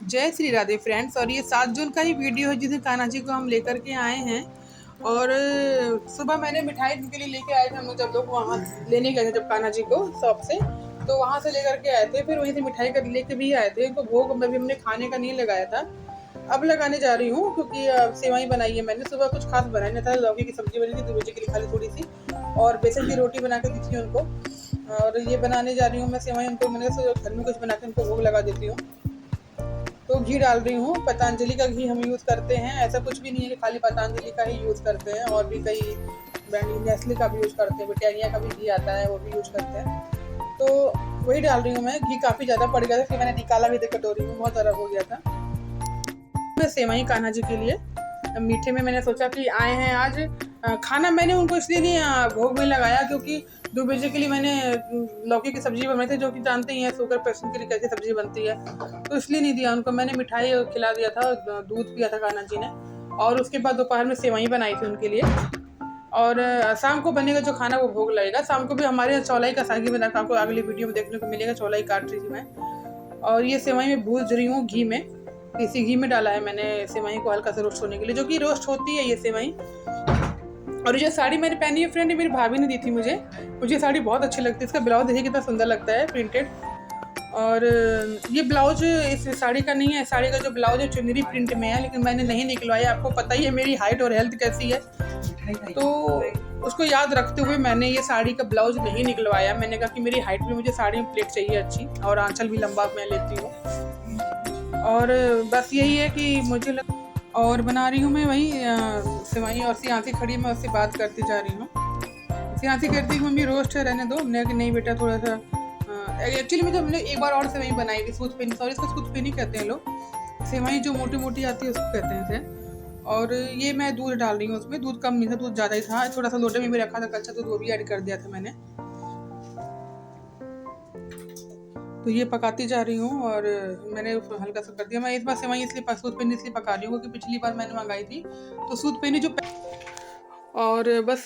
जय श्री राधे फ्रेंड्स। और ये 7 जून का ही वीडियो है जिसे कान्हा जी को हम लेकर के आए हैं। और सुबह मैंने मिठाई उनके लिए लेके आए थे। हम लोग जब लोग वहाँ लेने गए थे जब कान्हा जी को शॉप से, तो वहाँ से लेकर के आए थे। फिर वहीं से मिठाई कर लेके भी आए थे। इनको भोग अभी हमने खाने का नहीं लगाया था, अब लगाने जा रही हूँ क्योंकि सेवई बनाई है मैंने। सुबह कुछ खास बनाया नहीं था, लौकी की सब्जी बनी थी 2 बजे के लिए खाली थोड़ी सी, और बेसन की रोटी बना के दी थी उनको। और ये बनाने जा रही हूँ मैं सेवई उनको। मैंने घर में कुछ बना के उनको भोग लगा देती हूँ। तो घी डाल रही हूँ, पतंजलि का घी हम यूज़ करते हैं। ऐसा कुछ भी नहीं है कि खाली पतंजलि का ही यूज़ करते हैं, और भी कई ब्रांड नेस्ले का भी यूज़ करते हैं, ब्रिटानिया का भी घी आता है वो भी यूज़ करते हैं। तो वही डाल रही हूँ मैं। घी काफ़ी ज़्यादा पड़ गया था, फिर मैंने निकाला भी था कटोरी में, बहुत ज़्यादा हो गया था। मैं सेवई कान्हा जी के लिए मीठे में मैंने सोचा कि आए हैं आज, खाना मैंने उनको इसलिए नहीं भोग में लगाया क्योंकि 2 बजे के लिए मैंने लौकी की सब्जी बनाई थी, जो कि जानते ही हैं शुगर पेशेंट के लिए कैसी सब्जी बनती है, तो इसलिए नहीं दिया उनको। मैंने मिठाई खिला दिया था, दूध पिया था कान्हा जी ने, और उसके बाद दोपहर में सेवई बनाई थी उनके लिए। और शाम को बनेगा जो खाना वो भोग लगेगा। शाम को भी हमारे यहाँ चौलाई का साग ही बना, आपको अगली वीडियो में देखने को मिलेगा। चौलाई काट रही थी मैं, और ये सेवई में भूज रही हूँ घी में। देसी घी में डाला है मैंने सेवई को हल्का सा रोस्ट होने के लिए, जो कि रोस्ट होती है ये सेवई। और ये साड़ी मैंने पहनी है फ्रेंड, मेरी भाभी ने दी थी मुझे साड़ी बहुत अच्छी लगती है। इसका ब्लाउज देखिए कितना सुंदर लगता है, प्रिंटेड। और ये ब्लाउज इस साड़ी का नहीं है, साड़ी का जो ब्लाउज है चुनरी प्रिंट में है, लेकिन मैंने नहीं निकलवाया। आपको पता ही है मेरी हाइट और हेल्थ कैसी है, तो उसको याद रखते हुए मैंने ये साड़ी का ब्लाउज नहीं निकलवाया। मैंने कहा कि मेरी हाइट में मुझे साड़ी में प्लेट चाहिए अच्छी, और आंचल भी लंबा मैं लेती हूँ। और बस यही है कि मुझे और बना रही हूँ मैं वही सेवई। और सियांसी खड़ी मैं उससे बात करती जा रही हूँ। सियांसी कहती है मम्मी रोस्ट रहने दो। हमने कि नहीं बेटा थोड़ा सा, एक्चुअली में हमने एक बार और सेवई बनाई थी, सूत पेनी, सॉरी इसको सूत पेनी कहते हैं लोग। सेवई जो मोटी मोटी आती है उसको कहते हैं इसे। और ये मैं दूध डाल रही हूँ उसमें। दूध कम नहीं था, दूध ज़्यादा ही था। थोड़ा सा लोटे में भी रखा था कच्चा दूध, वो भी ऐड कर दिया था मैंने। तो ये पकाती जा रही हूँ, और मैंने हल्का सा कर दिया। मैं इस बार सेवई इसलिए सूद पेनी इसलिए पका रही हूँ क्योंकि पिछली बार मैंने मंगाई थी तो सूद पेनी जो, और बस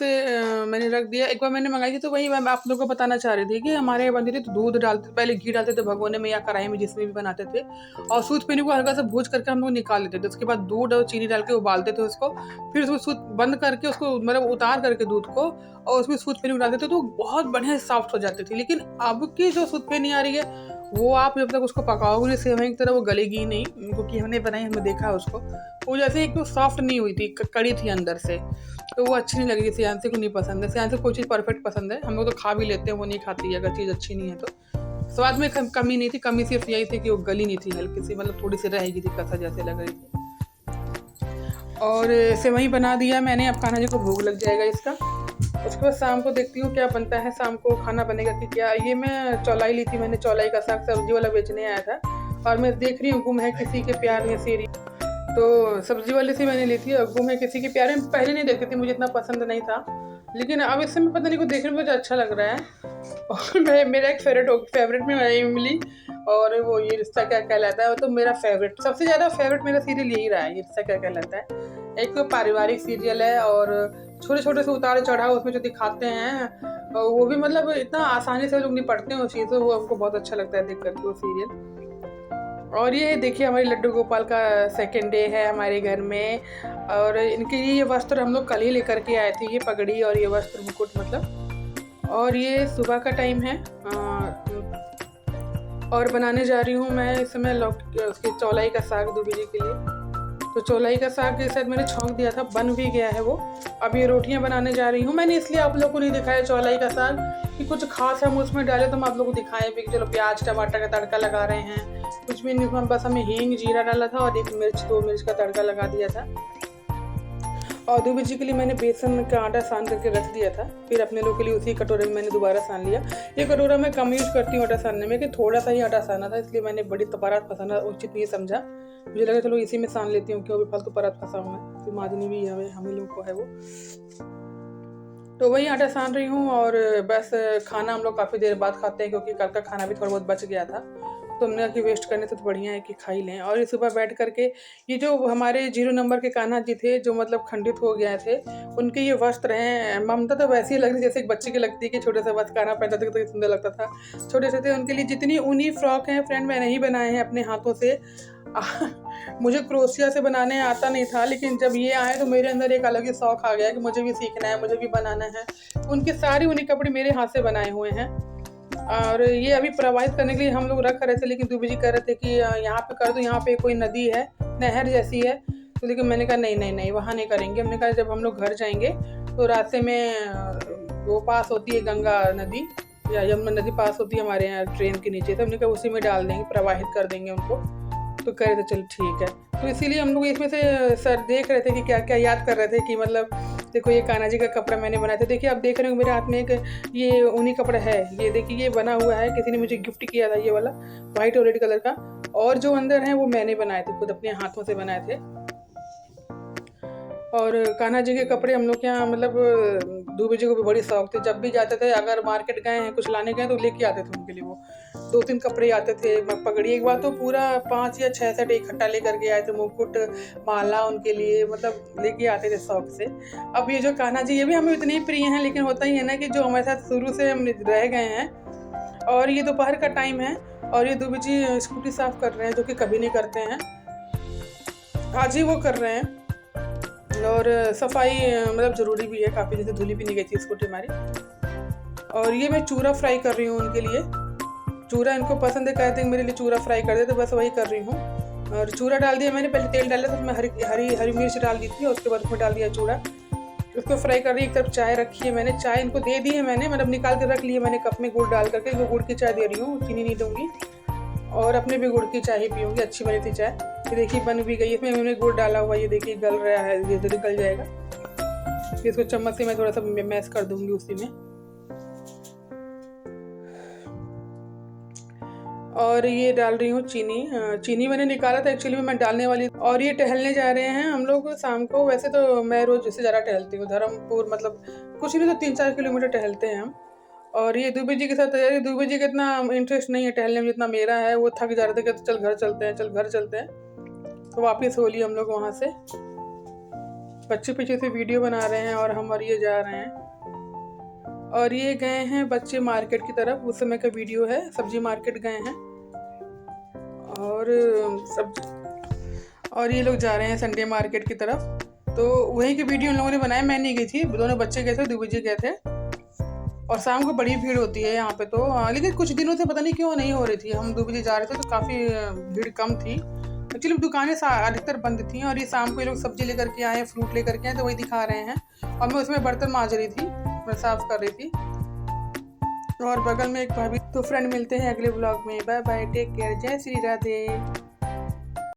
मैंने रख दिया। एक बार मैंने मंगाई थी तो वही मैं आप लोगों को बताना चाह रही थी कि हमारे यहाँ बनती थी तो दूध डालते, पहले घी डालते थे भगोने में या कढ़ाई में जिसमें भी बनाते थे, और सूद पेनी को हल्का सा भूज करके हम लोग निकाल लेते थे। उसके बाद दूध और चीनी डाल के उबालते थे उसको, फिर उसको सूद बंद करके उसको मतलब उतार करके दूध को, और उसमें सूद पेनी डालते थे तो बहुत बढ़िया सॉफ्ट हो जाती थी। लेकिन अब की जो सूद पेनी आ रही है वो आप जब तक उसको पकाओगे नहीं सेवई की तरह वो गलेगी नहीं, क्योंकि हमने बनाई, हमने देखा उसको, वो जैसे एक तो सॉफ्ट नहीं हुई थी, कड़ी थी अंदर से, तो वो अच्छी नहीं लगी। सियांसी को नहीं पसंद है, सियांसी को कोई चीज़ परफेक्ट पसंद है। हम लोग तो खा भी लेते हैं, वो नहीं खाती है अगर चीज़ अच्छी नहीं है तो। स्वाद में कमी नहीं थी, कमी सिर्फ यही थी कि वो गली नहीं थी, हल्की सी मतलब थोड़ी सी रहेगी थी, कसा जैसे लग रही थी। और सेवई बना दिया मैंने, अब कान्हा जी को भोग लग जाएगा इसका। उसके बाद शाम को देखती हूँ क्या बनता है, शाम को खाना बनेगा कि क्या। ये मैं चौलाई ली थी मैंने, चौलाई का साग सब्जी वाला बेचने आया था, और मैं देख रही हूँ गुम है किसी के प्यार में सीरी, तो सब्जी वाले से मैंने ली थी। और गुम है किसी के प्यार में पहले नहीं देखती थी, मुझे इतना पसंद नहीं था, लेकिन अब इस समय पता नहीं को देखने में मुझे अच्छा लग रहा है। और मेरा एक फेवरेट में है इमली, और वो ये रिश्ता क्या कहलाता है, तो मेरा फेवरेट, सबसे ज़्यादा फेवरेट मेरा सीरियल यही रहा है, ये रिश्ता क्या कहलाता है। एक पारिवारिक सीरियल है, और छोटे छोटे से उतार चढ़ाव उसमें जो दिखाते हैं वो भी मतलब इतना आसानी से लोग निपटते हैं उस चीज़ से, वो हमको बहुत अच्छा लगता है देख करके वो सीरियल। और ये देखिए हमारी लड्डू गोपाल का सेकेंड डे है हमारे घर में, और इनके लिए ये वस्त्र हम लोग कल ही लेकर के आए थे, ये पगड़ी और ये वस्त्र मुकुट मतलब। और ये सुबह का टाइम है, और बनाने जा रही हूँ मैं इस समय उसकी चौलाई का साग 2 बजे के लिए। तो चौलाई का साग के साथ मैंने छौंक दिया था, बन भी गया है वो। अब ये रोटियां बनाने जा रही हूँ। मैंने इसलिए आप लोगों को नहीं दिखाया चौलाई का साग कि कुछ खास हम उसमें डाले तो हम आप लोगों को दिखाएं भी, चलो प्याज टमाटर का तड़का लगा रहे हैं, कुछ भी नहीं। बस हमें हींग जीरा डाला था और 2 मिर्च का तड़का लगा दिया था। और 2 बजे के लिए मैंने बेसन का आटा सान करके रख दिया था, फिर अपने लोग के लिए उसी कटोरे में मैंने दोबारा सान लिया। ये कटोरा मैं कम यूज़ करती हूँ आटा सानने में, कि थोड़ा सा ही आटा साना था, इसलिए मैंने बड़ी परात फंसाना उचित नहीं समझा। मुझे लगा चलो इसी में सान लेती हूँ, क्यों भी फालतू परात फंसाऊँ मैं, फिर माजनी भी हम ही लोग को है वो। तो वही आटा सान रही हूँ। और बस खाना हम लोग काफ़ी देर बाद खाते हैं, क्योंकि कल का खाना भी थोड़ा बहुत बच गया था, तो हमने कहा कि वेस्ट करने से तो बढ़िया है कि खा ही लें। और ये सुबह बैठ करके ये जो हमारे 0 नंबर के कान्हा जी थे जो मतलब खंडित हो गए थे, उनके ये वस्त्र हैं। ममता तो वैसे ही लग रही जैसे एक बच्चे की लगती है कि छोटे से वस्त्र कान्हा पहनता था तो सुंदर लगता था, छोटे से थे। उनके लिए जितनी ऊनी फ्रॉक हैं फ्रेंड मैंने ही बनाए हैं अपने हाथों से, मुझे क्रोशिया से बनाने आता नहीं था, लेकिन जब ये आए तो मेरे अंदर एक अलग ही शौक आ गया कि मुझे भी सीखना है, मुझे भी बनाना है। उनके सारे उन्हीं कपड़े मेरे हाथ से बनाए हुए हैं। और ये अभी प्रवाहित करने के लिए हम लोग रख रहे थे, लेकिन दुबे जी कह रहे थे कि यहाँ पे कर दो, यहाँ पे कोई नदी है, नहर जैसी है। तो लेकिन मैंने कहा नहीं नहीं नहीं, वहाँ नहीं करेंगे। हमने कहा जब हम लोग घर जाएंगे तो रास्ते में वो पास होती है गंगा नदी या यमुना नदी पास होती है हमारे यहाँ ट्रेन के नीचे, तो हमने कहा उसी में डाल देंगे, प्रवाहित कर देंगे उनको। तो कह रहे थे चल ठीक है। तो इसीलिए हम लोग इसमें से सर देख रहे थे कि क्या क्या याद कर रहे थे कि मतलब देखो ये कान्हा जी का कपड़ा मैंने बनाया था। देखिए आप देख रहे हो मेरे हाथ में एक ये ऊनी कपड़ा है, ये देखिए ये बना हुआ है, किसी ने मुझे गिफ्ट किया था ये वाला वाइट और रेड कलर का। और जो अंदर है वो मैंने बनाए थे, खुद अपने हाथों से बनाए थे। और कान्हा जी के कपड़े हम लोग के यहाँ मतलब दुबे जी को भी बड़ी शौक थी। जब भी जाते थे, अगर मार्केट गए हैं कुछ लाने गए तो लेके आते थे उनके लिए। वो 2-3 कपड़े आते थे, पगड़ी एक बार तो पूरा 5 या 6 सेट इकट्ठा लेकर के आए थे, मुकुट माला उनके लिए, मतलब लेके आते थे शौक से। अब ये जो कान्हा जी ये भी हमें इतने ही प्रिय हैं, लेकिन होता ही है ना कि जो हमारे साथ शुरू से हम रह गए हैं। और ये दोपहर का टाइम है और ये दुबे जी स्कूटी साफ कर रहे हैं, जो कि कभी नहीं करते हैं, आज ही वो कर रहे हैं। और सफाई मतलब ज़रूरी भी है काफ़ी, जैसे धुली भी नहीं गई थी स्कूटी हमारी। और ये मैं चूरा फ्राई कर रही हूँ उनके लिए। चूरा इनको पसंद है, कहते हैं मेरे लिए चूरा फ्राई कर दे, तो बस वही कर रही हूँ। और चूरा डाल दिया मैंने, पहले तेल डाला तो उसमें हरी मिर्च डाल दी थी, और उसके बाद उसमें डाल दिया चूरा। उसको फ्राई कर रही। एक तरफ चाय रखी है मैंने, चाय इनको दे दी है मैंने, मतलब निकाल के रख ली है मैंने कप में गुड़ डाल करके। इनको गुड़ की चाय दे रही हूँ, चीनी नहीं दूँगी। और अपने भी गुड़ की चाय ही पीऊँगी, अच्छी बनी थी चाय। ये देखिए बन भी गई, इसमें मैंने गुड़ डाला हुआ, ये देखिए गल रहा है, ये जल्दी गल जाएगा। इसको चम्मच से मैं थोड़ा सा मैश कर दूंगी उसी में। और ये डाल रही हूँ चीनी मैंने निकाला था एक्चुअली मैं डालने वाली। और ये टहलने जा रहे हैं हम लोग शाम को। वैसे तो मैं रोज इससे ज़्यादा टहलती हूँ, धर्मपुर मतलब कुछ नहीं तो 3-4 किलोमीटर टहलते हैं हम। और ये दुबे जी के साथ तैयारी, दुबे जी का इतना इंटरेस्ट नहीं है टहलने में जितना मेरा है। वो थक जा रहे थे, कहते चल घर चलते हैं, चल घर चलते हैं। तो वापस हो लिए हम लोग वहाँ से। बच्चे पीछे से वीडियो बना रहे हैं और हम और ये जा रहे हैं। और ये गए हैं बच्चे मार्केट की तरफ, उस समय का वीडियो है, सब्जी मार्केट गए हैं। और ये लोग जा रहे हैं संडे मार्केट की तरफ, तो वहीं की वीडियो उन लोगों ने बनाया, मैं नहीं गई थी। दोनों बच्चे गए थे, दुबे जी गए थे। और शाम को बड़ी भीड़ होती है यहाँ पे तो, लेकिन कुछ दिनों से पता नहीं क्यों नहीं हो रही थी। हम दुबे जी जा रहे थे तो काफ़ी भीड़ कम थी। एक्चुअली दुकानें अधिकतर बंद थी। और ये शाम को ये लोग सब्जी लेकर के आए, फ्रूट लेकर के आए, तो वही दिखा रहे हैं। और मैं उसमें बर्तन मांज रही थी, मैं साफ कर रही थी। और बगल में एक भाभी। तो फ्रेंड मिलते हैं अगले ब्लॉग में, बाय बाय, टेक केयर, जय श्री राधे।